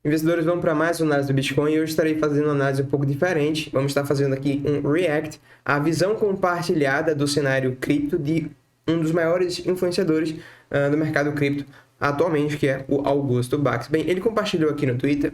Investidores, vamos para mais uma análise do Bitcoin e eu estarei fazendo uma análise um pouco diferente. Vamos estar fazendo aqui um react à visão compartilhada do cenário cripto de um dos maiores influenciadores do mercado cripto atualmente, que é o Augusto Bax. Bem, ele compartilhou aqui no Twitter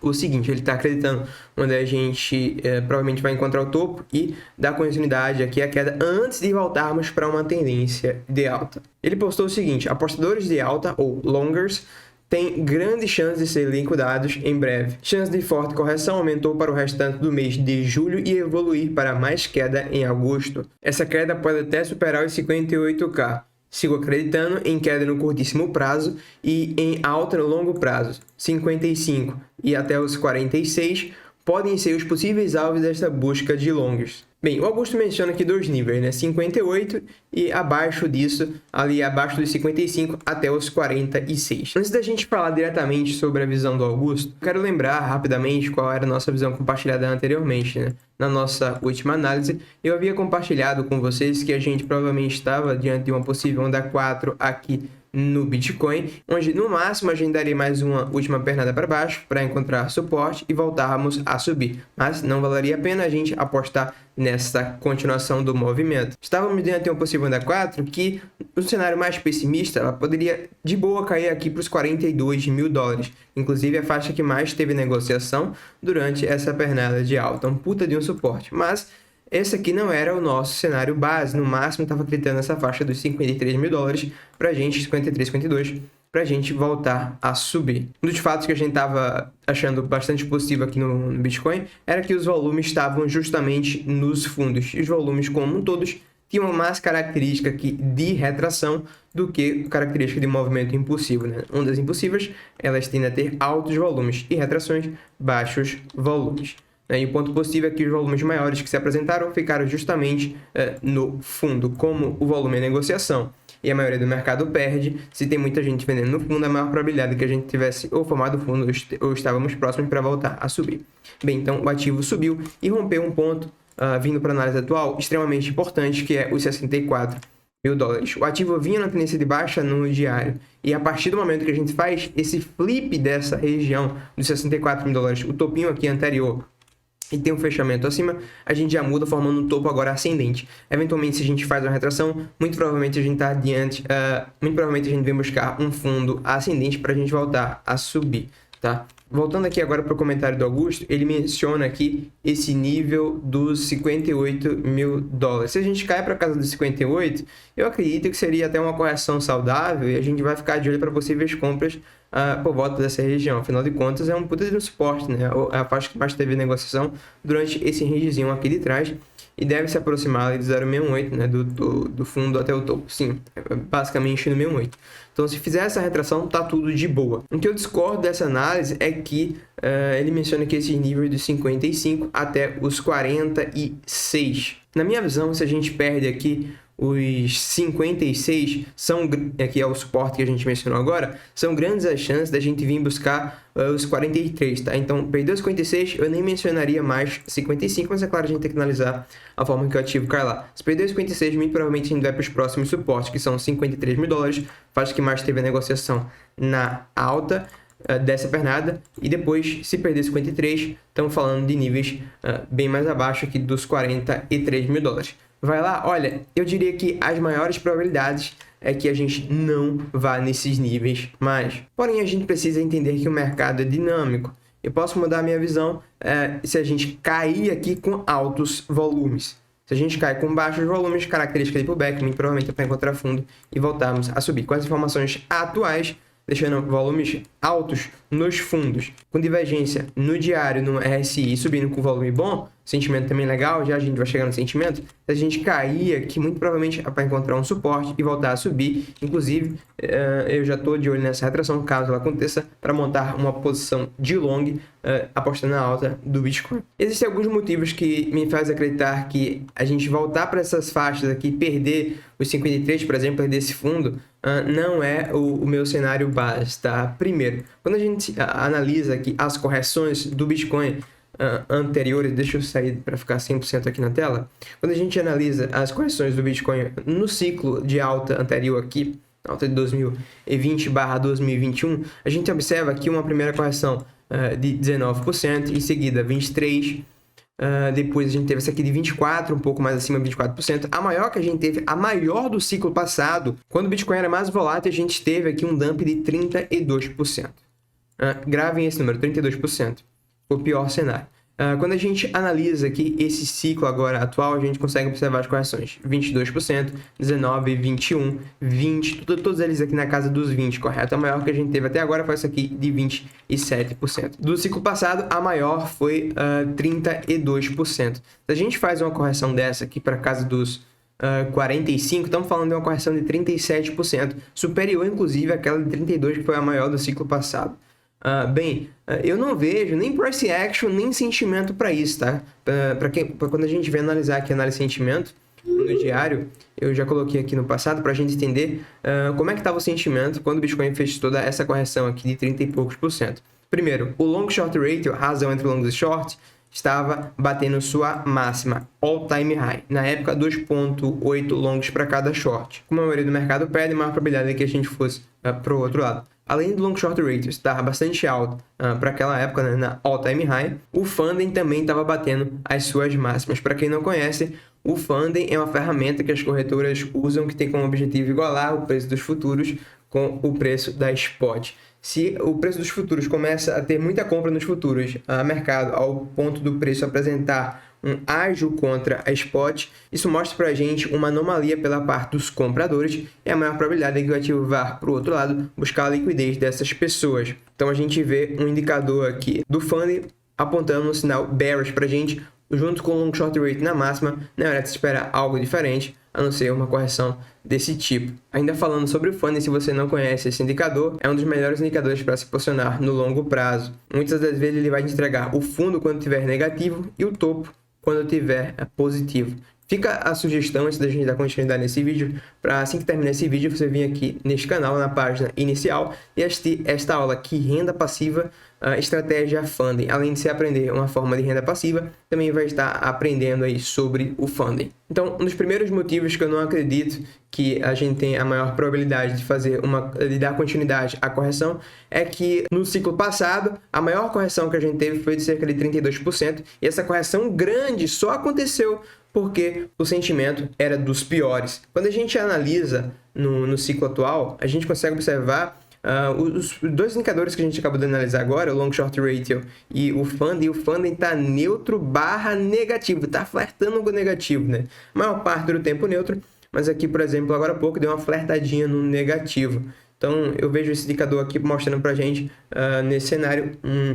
o seguinte: ele está acreditando onde a gente provavelmente vai encontrar o topo e dar continuidade aqui à queda antes de voltarmos para uma tendência de alta. Ele postou o seguinte: apostadores de alta ou longers têm grande chance de ser liquidados em breve. Chance de forte correção aumentou para o restante do mês de julho e evoluir para mais queda em agosto. Essa queda pode até superar os 58k. Sigo acreditando em queda no curtíssimo prazo e em alta no longo prazo. 55 e até os 46 podem ser os possíveis alvos desta busca de longos. Bem, o Augusto menciona aqui dois níveis, né? 58 e abaixo disso, ali abaixo dos 55 até os 46. Antes da gente falar diretamente sobre a visão do Augusto, quero lembrar rapidamente qual era a nossa visão compartilhada anteriormente, né? Na nossa última análise, eu havia compartilhado com vocês que a gente provavelmente estava diante de uma possível onda 4 aqui no Bitcoin, onde no máximo a gente daria mais uma última pernada para baixo para encontrar suporte e voltarmos a subir, mas não valeria a pena a gente apostar nessa continuação do movimento. Estávamos diante de uma possível onda 4 que, no cenário mais pessimista, ela poderia de boa cair aqui para os 42 mil dólares, inclusive a faixa que mais teve negociação durante essa pernada de alta, um puta de um suporte, mas esse aqui não era o nosso cenário base, no máximo estava acreditando nessa faixa dos 53 mil dólares para a gente, 53, 52, para a gente voltar a subir. Um dos fatos que a gente estava achando bastante possível aqui no Bitcoin era que os volumes estavam justamente nos fundos, e os volumes como um todos tinham mais característica aqui de retração do que característica de movimento impulsivo, né? Ondas impulsivas, elas tendem a ter altos volumes e retrações, baixos volumes. E o ponto positivo é que os volumes maiores que se apresentaram ficaram justamente no fundo. Como o volume é negociação e a maioria do mercado perde, se tem muita gente vendendo no fundo, a maior probabilidade é que a gente tivesse ou formado fundo ou estávamos próximos para voltar a subir. Bem, então o ativo subiu e rompeu um ponto, vindo para a análise atual, extremamente importante, que é os 64 mil dólares. O ativo vinha na tendência de baixa no diário, e a partir do momento que a gente faz esse flip dessa região dos 64 mil dólares, o topinho aqui anterior, e tem um fechamento acima, a gente já muda formando um topo agora ascendente. Eventualmente, se a gente faz uma retração, muito provavelmente a gente está adiante, muito provavelmente a gente vem buscar um fundo ascendente para a gente voltar a subir, tá? Voltando aqui agora para o comentário do Augusto, ele menciona aqui esse nível dos 58 mil dólares. Se a gente cai para casa dos 58, eu acredito que seria até uma correção saudável e a gente vai ficar de olho para possíveis compras por volta dessa região. Afinal de contas, é um puta de um suporte, né? É a faixa que mais teve negociação durante esse rangezinho aqui de trás e deve se aproximar ali do 0,68, né? Do fundo até o topo. Sim, basicamente no 68. Então, se fizer essa retração, tá tudo de boa. O que eu discordo dessa análise é que ele menciona que esses níveis de 55 até os 46. Na minha visão, se a gente perde aqui os 56, que é o suporte que a gente mencionou agora, são grandes as chances da gente vir buscar os 43, tá? Então, perdeu os 56, eu nem mencionaria mais 55, mas é claro, a gente tem que analisar a forma que o ativo cai lá. Se perder os 56, muito provavelmente a gente vai para os próximos suportes, que são 53 mil dólares, faz que mais teve a negociação na alta dessa pernada, e depois, se perder 53, estamos falando de níveis bem mais abaixo aqui dos 43 mil dólares. Vai lá, olha, eu diria que as maiores probabilidades é que a gente não vá nesses níveis mais. Porém, a gente precisa entender que o mercado é dinâmico. Eu posso mudar a minha visão se a gente cair aqui com altos volumes. Se a gente cai com baixos volumes, característica de pullback, muito provavelmente é para encontrar fundo e voltarmos a subir. Com as informações atuais, deixando volumes altos nos fundos, com divergência no diário, no RSI, subindo com volume bom, sentimento também legal, já a gente vai chegar no sentimento. Se a gente cair aqui, muito provavelmente é para encontrar um suporte e voltar a subir. Inclusive, eu já estou de olho nessa retração, caso ela aconteça, para montar uma posição de long, apostando na alta do Bitcoin. Existem alguns motivos que me fazem acreditar que a gente voltar para essas faixas aqui, perder os 53, por exemplo, perder esse fundo, não é o meu cenário base, tá? Primeiro, quando a gente analisa aqui as correções do Bitcoin anteriores, deixa eu sair para ficar 100% aqui na tela. Quando a gente analisa as correções do Bitcoin no ciclo de alta anterior aqui, alta de 2020/2021, a gente observa aqui uma primeira correção de 19%, em seguida 23%, depois a gente teve essa aqui de 24%, um pouco mais acima de 24%. A maior que a gente teve, a maior do ciclo passado, quando o Bitcoin era mais volátil, a gente teve aqui um dump de 32%. Gravem esse número, 32%. O pior cenário. Quando a gente analisa aqui esse ciclo agora atual, a gente consegue observar as correções. 22%, 19%, 21%, 20%, todos eles aqui na casa dos 20%, correto? A maior que a gente teve até agora foi essa aqui de 27%. Do ciclo passado, a maior foi 32%. Se a gente faz uma correção dessa aqui para casa dos 45%, estamos falando de uma correção de 37%, superior inclusive àquela de 32%, que foi a maior do ciclo passado. Eu não vejo nem price action, nem sentimento para isso, tá? Pra quando a gente vem analisar aqui análise de sentimento no diário, eu já coloquei aqui no passado para a gente entender como é que estava o sentimento quando o Bitcoin fez toda essa correção aqui de 30 e poucos por cento. Primeiro, o long short ratio, a razão entre longs e short, estava batendo sua máxima, all time high. Na época, 2,8 longs para cada short. Como a maioria do mercado pede, maior probabilidade é que a gente fosse para o outro lado. Além do long short ratio estar bastante alto para aquela época, né, na all time high, o funding também estava batendo as suas máximas. Para quem não conhece, o funding é uma ferramenta que as corretoras usam que tem como objetivo igualar o preço dos futuros com o preço da spot. Se o preço dos futuros começa a ter muita compra nos futuros a mercado ao ponto do preço apresentar um ágio contra a spot, isso mostra para a gente uma anomalia pela parte dos compradores e a maior probabilidade é que o ativo vá para o outro lado buscar a liquidez dessas pessoas. Então a gente vê um indicador aqui do funding apontando um sinal bearish para a gente, junto com o long short rate na máxima, na hora de se esperar algo diferente, a não ser uma correção desse tipo. Ainda falando sobre o funding, se você não conhece esse indicador, é um dos melhores indicadores para se posicionar no longo prazo. Muitas das vezes ele vai te entregar o fundo quando estiver negativo e o topo quando estiver positivo. Fica a sugestão, antes da gente dar continuidade nesse vídeo, para assim que terminar esse vídeo, você vir aqui neste canal, na página inicial, e assistir esta aula aqui, Renda Passiva, Estratégia Funding. Além de você aprender uma forma de renda passiva, também vai estar aprendendo aí sobre o funding. Então, um dos primeiros motivos que eu não acredito que a gente tem a maior probabilidade de dar continuidade à correção é que no ciclo passado, a maior correção que a gente teve foi de cerca de 32%, e essa correção grande só aconteceu porque o sentimento era dos piores. Quando a gente analisa no ciclo atual, a gente consegue observar os dois indicadores que a gente acabou de analisar agora, o long short ratio e o funding está neutro / negativo, está flertando com o negativo, né? A maior parte do tempo neutro, mas aqui, por exemplo, agora há pouco deu uma flertadinha no negativo. Então, eu vejo esse indicador aqui mostrando para a gente, nesse cenário,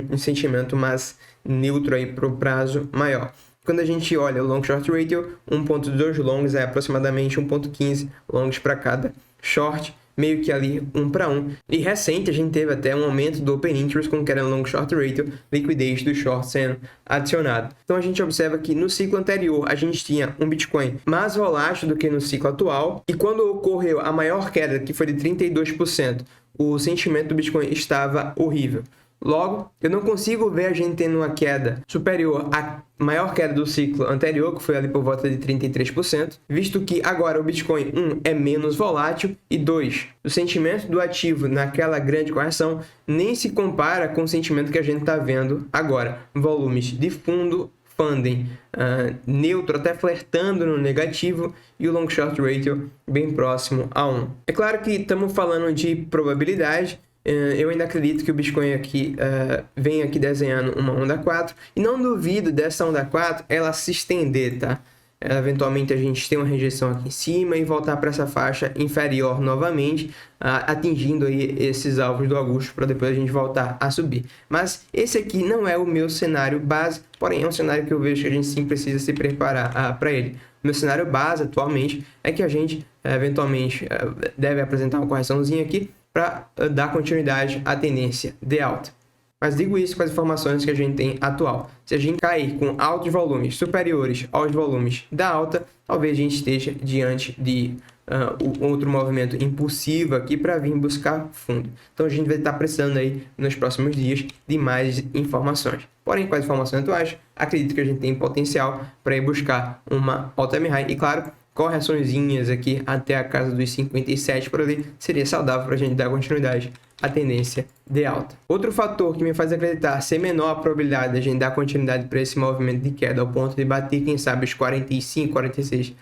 um sentimento mais neutro aí para o prazo maior. Quando a gente olha o long short ratio, 1.2 longs é aproximadamente 1.15 longs para cada short, meio que ali 1 para 1. E recente a gente teve até um aumento do open interest com que era long short ratio, liquidez do short sendo adicionado. Então a gente observa que no ciclo anterior a gente tinha um Bitcoin mais volátil do que no ciclo atual, e quando ocorreu a maior queda, que foi de 32%, o sentimento do Bitcoin estava horrível. Logo, eu não consigo ver a gente tendo uma queda superior à maior queda do ciclo anterior, que foi ali por volta de 33%, visto que agora o Bitcoin, 1, é menos volátil, e 2, o sentimento do ativo naquela grande correção nem se compara com o sentimento que a gente está vendo agora. Volumes de fundo, funding neutro, até flertando no negativo, e o long short ratio bem próximo a 1. É claro que estamos falando de probabilidade. Eu ainda acredito que o Bitcoin aqui vem aqui desenhando uma onda 4, e não duvido dessa onda 4 ela se estender, tá? Eventualmente a gente tem uma rejeição aqui em cima e voltar para essa faixa inferior novamente, atingindo aí esses alvos do Augusto, para depois a gente voltar a subir. Mas esse aqui não é o meu cenário base, porém é um cenário que eu vejo que a gente sim precisa se preparar para ele. Meu cenário base atualmente é que a gente eventualmente deve apresentar uma correçãozinha aqui para dar continuidade à tendência de alta. Mas digo isso com as informações que a gente tem atual. Se a gente cair com altos volumes superiores aos volumes da alta, talvez a gente esteja diante de outro movimento impulsivo aqui para vir buscar fundo. Então a gente vai estar precisando aí nos próximos dias de mais informações. Porém, com as informações atuais, acredito que a gente tem potencial para ir buscar uma all-time high. E claro, correçõezinhas aqui até a casa dos 57 por ali, seria saudável para a gente dar continuidade à tendência de alta. Outro fator que me faz acreditar ser menor a probabilidade de a gente dar continuidade para esse movimento de queda ao ponto de bater, quem sabe, os 45, 46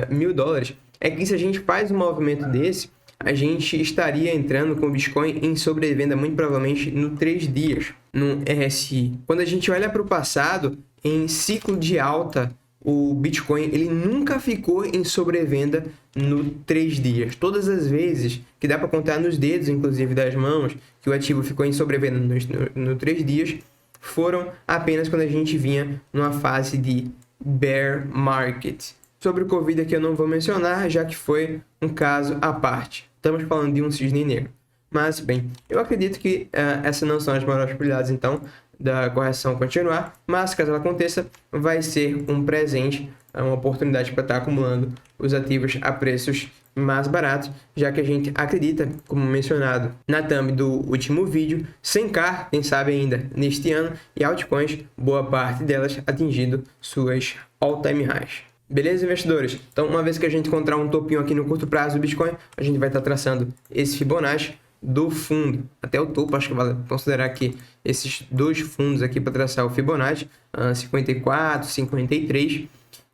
mil dólares, é que se a gente faz um movimento desse, a gente estaria entrando com o Bitcoin em sobrevenda muito provavelmente no 3 dias, no RSI. Quando a gente olha para o passado, em ciclo de alta, o Bitcoin ele nunca ficou em sobrevenda no 3 dias. Todas as vezes, que dá para contar nos dedos, inclusive das mãos, que o ativo ficou em sobrevenda no 3 dias, foram apenas quando a gente vinha numa fase de bear market. Sobre o Covid aqui eu não vou mencionar, já que foi um caso à parte. Estamos falando de um cisne negro. Mas, bem, eu acredito que essas não são as maiores probabilidades, então, da correção continuar. Mas, caso ela aconteça, vai ser um presente, uma oportunidade para estar acumulando os ativos a preços mais baratos, já que a gente acredita, como mencionado na thumb do último vídeo, 100k, quem sabe ainda neste ano, e altcoins, boa parte delas atingindo suas all-time highs. Beleza, investidores? Então, uma vez que a gente encontrar um topinho aqui no curto prazo do Bitcoin, a gente vai estar traçando esse Fibonacci do fundo até o topo. Acho que vale considerar aqui esses dois fundos aqui para traçar o Fibonacci, 54, 53.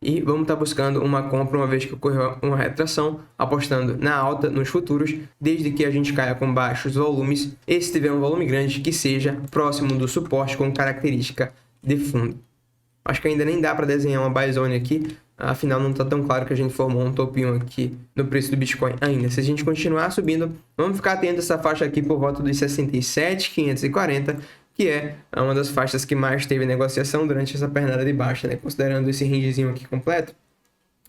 E vamos estar buscando uma compra uma vez que ocorreu uma retração, apostando na alta nos futuros, desde que a gente caia com baixos volumes. E se tiver um volume grande, que seja próximo do suporte com característica de fundo. Acho que ainda nem dá para desenhar uma buy zone aqui, afinal não está tão claro que a gente formou um topinho aqui no preço do Bitcoin ainda. Se a gente continuar subindo, vamos ficar atento a essa faixa aqui por volta dos 67.540, que é uma das faixas que mais teve negociação durante essa pernada de baixa, né? Considerando esse rangezinho aqui completo,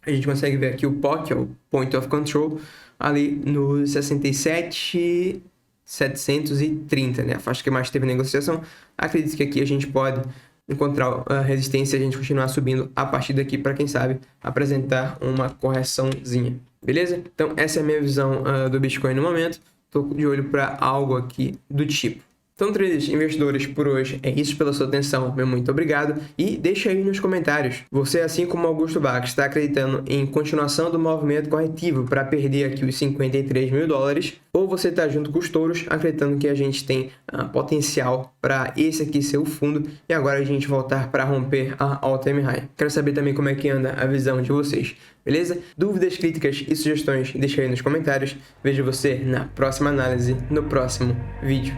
a gente consegue ver aqui o POC, o Point of Control, ali no 67.730, né? A faixa que mais teve negociação. Acredito que aqui a gente pode encontrar a resistência e a gente continuar subindo a partir daqui para, quem sabe, apresentar uma correçãozinha. Beleza? Então, essa é a minha visão do Bitcoin no momento. Estou de olho para algo aqui do tipo. Então, traders, investidores, por hoje é isso. Pela sua atenção, meu muito obrigado. E deixa aí nos comentários, você, assim como Augusto Bach, está acreditando em continuação do movimento corretivo para perder aqui os 53 mil dólares, ou você está junto com os touros, acreditando que a gente tem potencial para esse aqui ser o fundo e agora a gente voltar para romper a all-time high. Quero saber também como é que anda a visão de vocês, beleza? Dúvidas, críticas e sugestões, deixa aí nos comentários. Vejo você na próxima análise, no próximo vídeo.